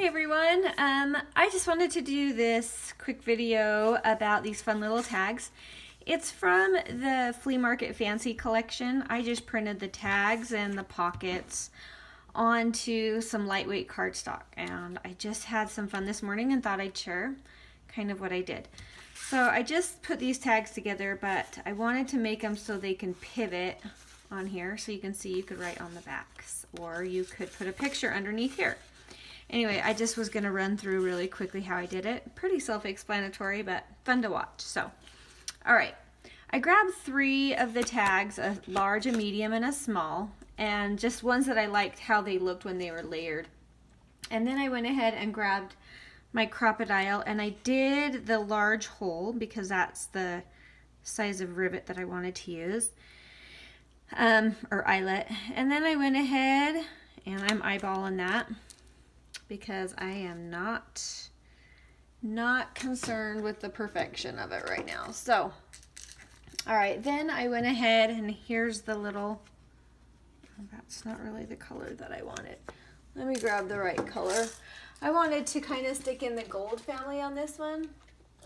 everyone. I just wanted to do this quick video about these fun little tags. It's from the Flea Market Fancy collection. I just printed the tags and the pockets onto some lightweight cardstock, and I just had some fun this morning and thought I'd share kind of what I did. So I just put these tags together, but I wanted to make them so they can pivot on here, so you can see you could write on the backs, or you could put a picture underneath here. Anyway, I just was going to run through really quickly how I did it. Pretty self-explanatory, but fun to watch. So, all right. I grabbed 3 of the tags, a large, a medium, and a small, and just ones that I liked how they looked when they were layered. And then I went ahead and grabbed my Crop-A-Dile, and I did the large hole because that's the size of rivet that I wanted to use, or eyelet. And then I went ahead and I'm eyeballing that, because I am not concerned with the perfection of it right now. So, all right, then I went ahead and here's the little, that's not really the color that I wanted. Let me grab the right color. I wanted to kind of stick in the gold family on this one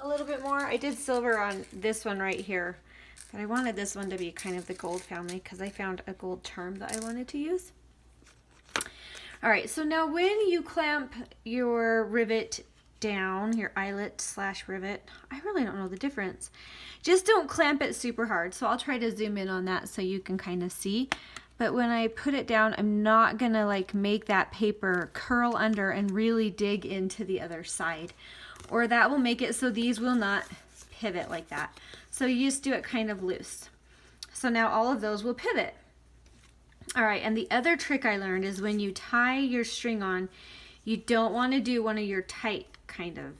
a little bit more. I did silver on this one right here, but I wanted this one to be kind of the gold family because I found a gold charm that I wanted to use. All right, so now when you clamp your rivet down, your eyelet / rivet, I really don't know the difference. Just don't clamp it super hard. So I'll try to zoom in on that so you can kind of see. But when I put it down, I'm not gonna like make that paper curl under and really dig into the other side, or that will make it so these will not pivot like that. So you just do it kind of loose. So now all of those will pivot. All right, and the other trick I learned is when you tie your string on, you don't want to do one of your tight kind of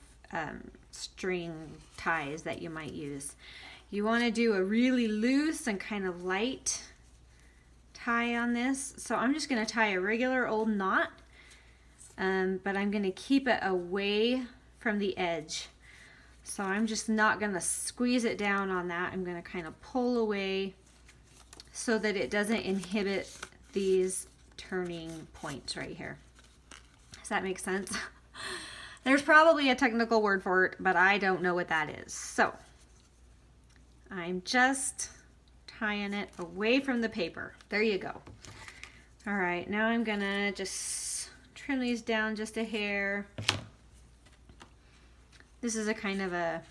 string ties that you might use. You want to do a really loose and kind of light tie on this. So I'm just going to tie a regular old knot, but I'm going to keep it away from the edge. So I'm just not going to squeeze it down on that. I'm going to kind of pull away so that it doesn't inhibit these turning points right here. Does that make sense? There's probably a technical word for it, but I don't know what that is. So I'm just tying it away from the paper. There you go. All right, now I'm gonna just trim these down just a hair. This is a kind of a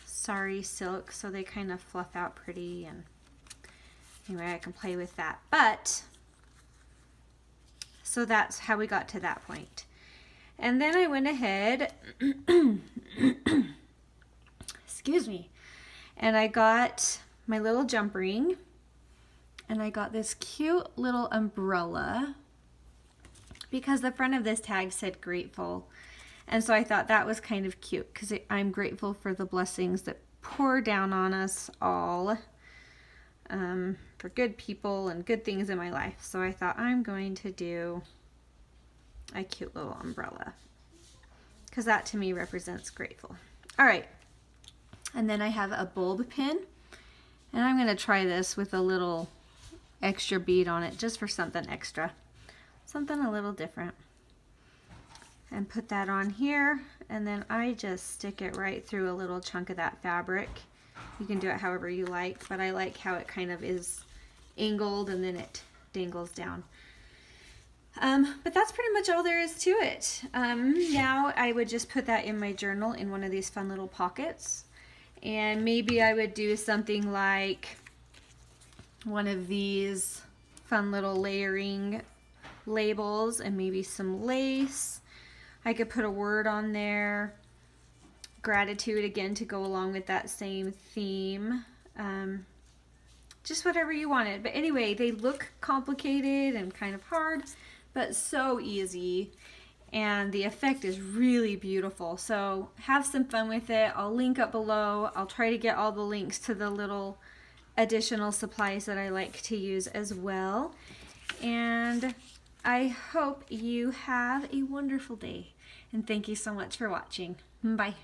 sari silk, so they kind of fluff out pretty, and anyway, I can play with that. But so that's how we got to that point. And then I went ahead, excuse me, and I got my little jump ring, and I got this cute little umbrella because the front of this tag said grateful. And so I thought that was kind of cute because I'm grateful for the blessings that pour down on us all, for good people and good things in my life. So I thought I'm going to do a cute little umbrella because that to me represents grateful. All right, and then I have a bulb pin, and I'm going to try this with a little extra bead on it just for something extra, something a little different, and put that on here. And then I just stick it right through a little chunk of that fabric. You can do it however you like, but I like how it kind of is angled and then it dangles down. But that's pretty much all there is to it. Now I would just put that in my journal in one of these fun little pockets, and maybe I would do something like one of these fun little layering labels and maybe some lace. I could put a word on there, gratitude again to go along with that same theme. Just whatever you wanted. But anyway, they look complicated and kind of hard, but so easy, and the effect is really beautiful. So have some fun with it. I'll link up below. I'll try to get all the links to the little additional supplies that I like to use as well. And I hope you have a wonderful day, and thank you so much for watching. Bye.